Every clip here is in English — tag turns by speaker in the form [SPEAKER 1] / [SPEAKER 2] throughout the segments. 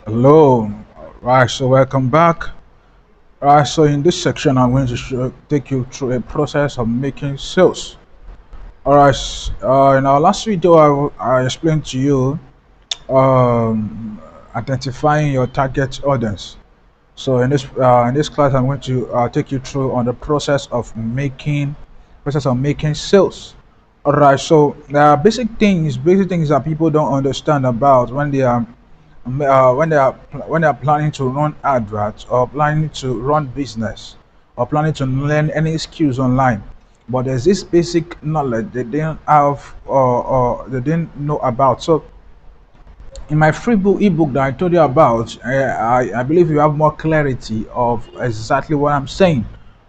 [SPEAKER 1] Hello. Right, so welcome back. Right, so in this section, I'm going to take you through a process of making sales. All right, in our last video, I explained to you identifying your target audience. So in this class, I'm going to take you through on the process of making sales. All right, so there are basic things that people don't understand about when they are planning to run adverts or planning to run business or planning to learn any skills online. But there's this basic knowledge they didn't have or they didn't know about. So in my free book ebook that I told you about, I believe you have more clarity of exactly what I'm saying.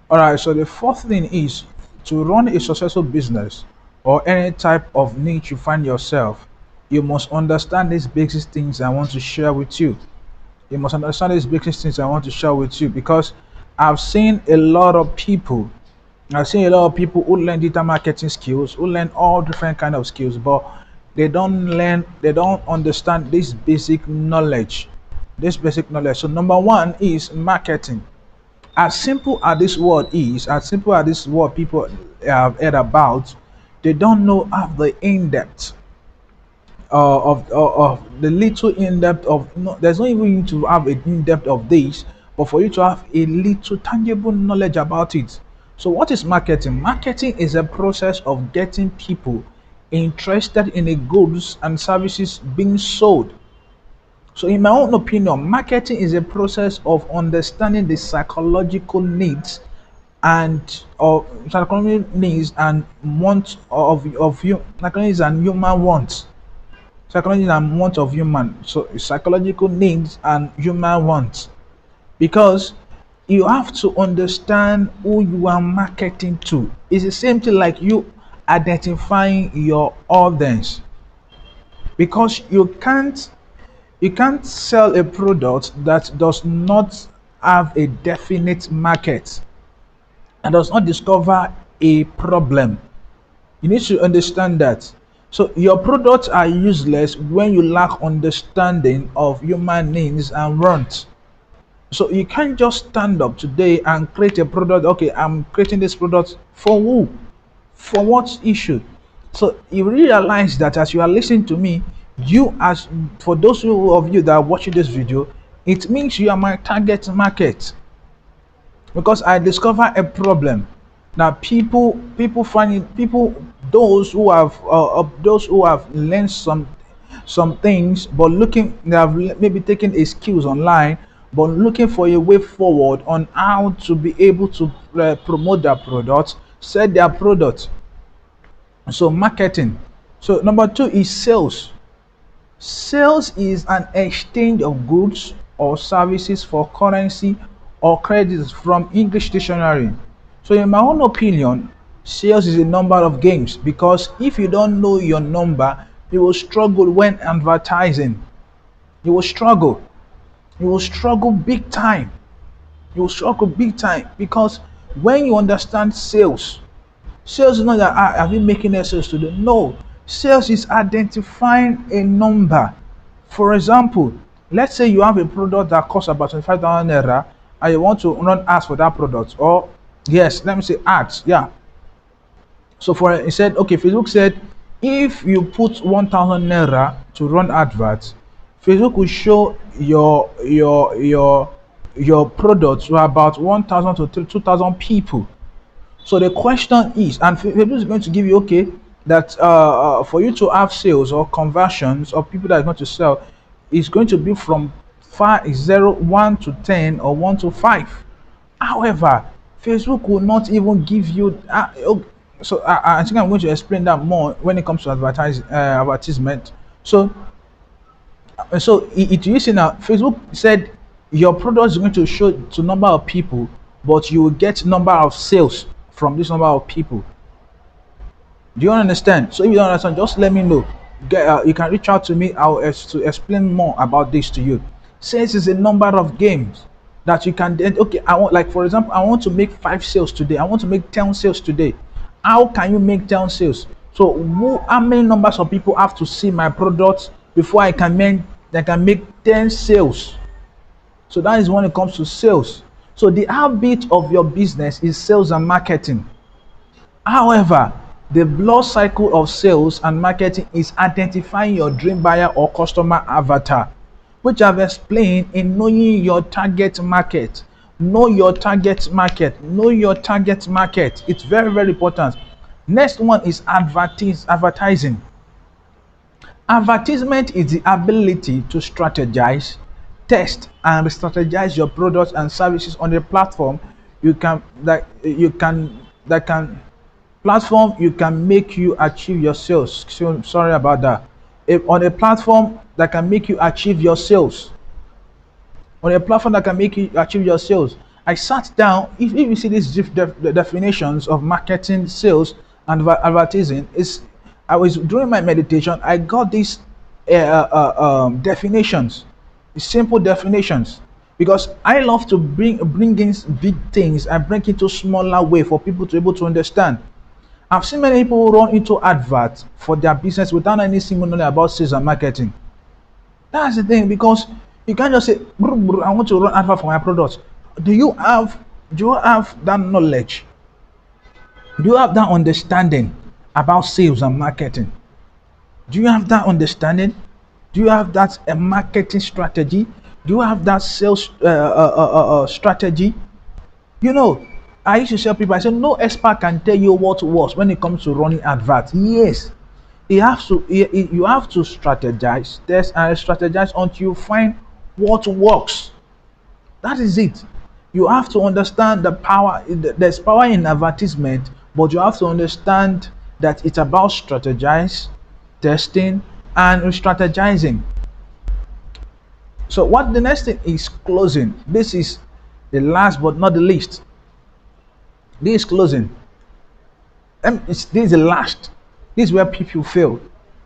[SPEAKER 1] All right, so the fourth thing is to run a successful business or any type of niche you find yourself, you must understand these basic things I want to share with you. You must understand these basic things I want to share with you because I've seen a lot of people I've seen a lot of people who learn digital marketing skills, who learn all different kind of skills, but they don't understand this basic knowledge. This basic knowledge. So number one is marketing. As simple as this word people have heard about, they don't know of the in depth of the little in depth of no, there's not even need to have a in depth of this, but for you to have a little tangible knowledge about it. So what is marketing? Marketing is a process of getting people interested in the goods and services being sold. So in my own opinion, marketing is a process of understanding the psychological needs and of psychological needs and wants of you psychological needs and human wants. Psychology and wants of human, so psychological needs and human wants, because you have to understand who you are marketing to. It's the same thing like you identifying your audience, because you can't sell a product that does not have a definite market and does not discover a problem. You need to understand that. So your products are useless when you lack understanding of human needs and wants. So you can't just stand up today and create a product. Okay, I'm creating this product for who? For what issue? So you realize that as you are listening to me, you as for those of you that are watching this video, it means you are my target market because I discover a problem. Now people find it, people those who have learned some things, but looking they have maybe taken a skills online, but looking for a way forward on how to be able to promote their product, sell their product. So marketing. So number two is sales. Sales is an exchange of goods or services for currency or credits from English dictionary. So in my own opinion, sales is a number of games because if you don't know your number, you will struggle when advertising. You will struggle. You will struggle big time. You will struggle big time because when you understand sales, sales is not that have you making a sales today? No. Sales is identifying a number. For example, let's say you have a product that costs about 25,000 naira and you want to run ads for that product. Or yes, let me say ads. Yeah. So for it said, okay, Facebook said if you put 1,000 naira to run adverts, Facebook will show your product to about 1,000 to 2,000 people. So the question is, and Facebook is going to give you okay that for you to have sales or conversions of people that are going to sell is going to be from 1 to 10 or 1 to 5. However, Facebook will not even give you. So I think I'm going to explain that more when it comes to advertisement. So it you see now, Facebook said your product is going to show to number of people, but you will get number of sales from this number of people. Do you understand? So if you don't understand, just let me know. You can reach out to me. To explain more about this to you. Sales is a number of games that you can then okay. I want like for example, I want to make 5 sales today. I want to make 10 sales today. How can you make 10 sales? So how many numbers of people have to see my product before I can make that can make 10 sales. So that is when it comes to sales. So the habit of your business is sales and marketing. However, the blood cycle of sales and marketing is identifying your dream buyer or customer avatar, which I've explained in knowing your target market. Know your target market. Know your target market. It's very, very important. Next one is advertising. Advertisement is the ability to strategize, test, and strategize your products and services on a platform that can platform you can make you achieve your sales. So, sorry about that. On a platform that can make you achieve your sales. On a platform that can make you achieve your sales. I sat down. If you see these the definitions of marketing, sales, and advertising, is I was during my meditation. I got these definitions, simple definitions, because I love to bring in big things and bring it to smaller way for people to be able to understand. I've seen many people run into adverts for their business without any single knowledge about sales and marketing. That's the thing, because you can't just say, "Brr, brr, I want to run advert for my products." Do you have that knowledge? Do you have that understanding about sales and marketing? Do you have that understanding? Do you have that marketing strategy? Do you have that sales strategy? You know, I used to tell people, I said, no expert can tell you what works when it comes to running adverts. Yes, you have to strategize, test and strategize until you find what works. That is it. You have to understand the power. There's power in advertisement, but you have to understand that it's about strategize, testing, and strategizing. So what the next thing is closing. This is the last but not the least. This is closing. This is the last. This is where people fail.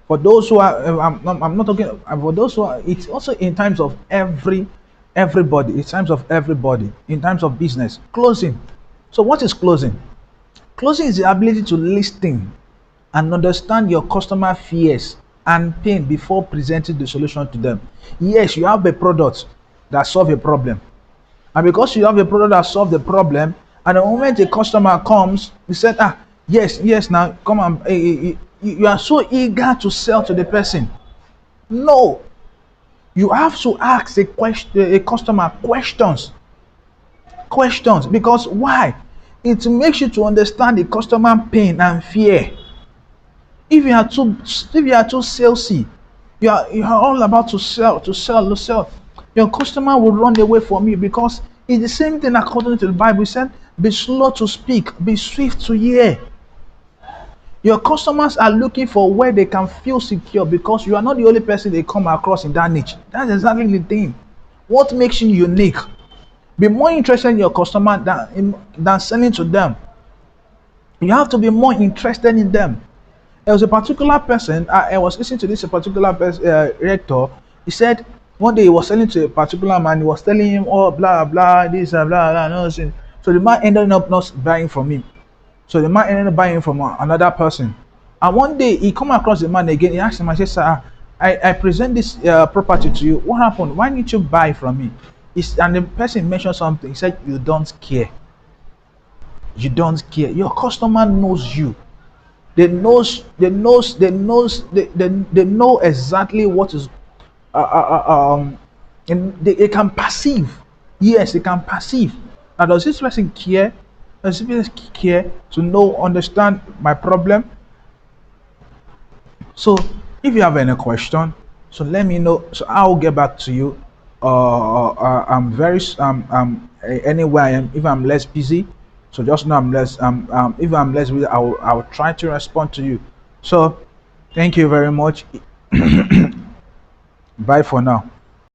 [SPEAKER 1] For those who are, I'm not talking. For those who are, it's also in times of everybody. It's times of everybody. In times of business, closing. So what is closing? Closing is the ability to listen and understand your customer fears and pain before presenting the solution to them. Yes, you have a product that solve a problem, and because you have a product that solve the problem, and the moment a customer comes, you said, "Ah, yes, yes, now come on." You are so eager to sell to the person. No, you have to ask a customer questions, because why? It makes you to understand the customer pain and fear. If you are too salesy, you are all about to sell. Your customer will run away from you, because it's the same thing according to the Bible. It said, "Be slow to speak, be swift to hear." Your customers are looking for where they can feel secure, because you are not the only person they come across in that niche. That's exactly the thing. What makes you unique? Be more interested in your customer than selling to them. You have to be more interested in them. There was a particular person, I was listening to this a particular rector. He said one day he was selling to a particular man. He was telling him, "Oh, blah blah, this blah blah, nonsense." So the man ended up not buying from him. So the man ended up buying from another person. And one day he come across the man again. He asked him, I said, "Sir, I present this property to you. What happened? Why didn't you buy from me?" And the person mentioned something. He said, "You don't care. You don't care. Your customer knows you. They know exactly what is and they can perceive. Yes, they can perceive. Now, does this person care? Does this person care to know, understand my problem?" So if you have any question, so let me know. So I'll get back to you. I'm very anywhere I am. If I'm less busy, so just know I'm less. If I'm less busy, I'll try to respond to you. So thank you very much. Bye for now.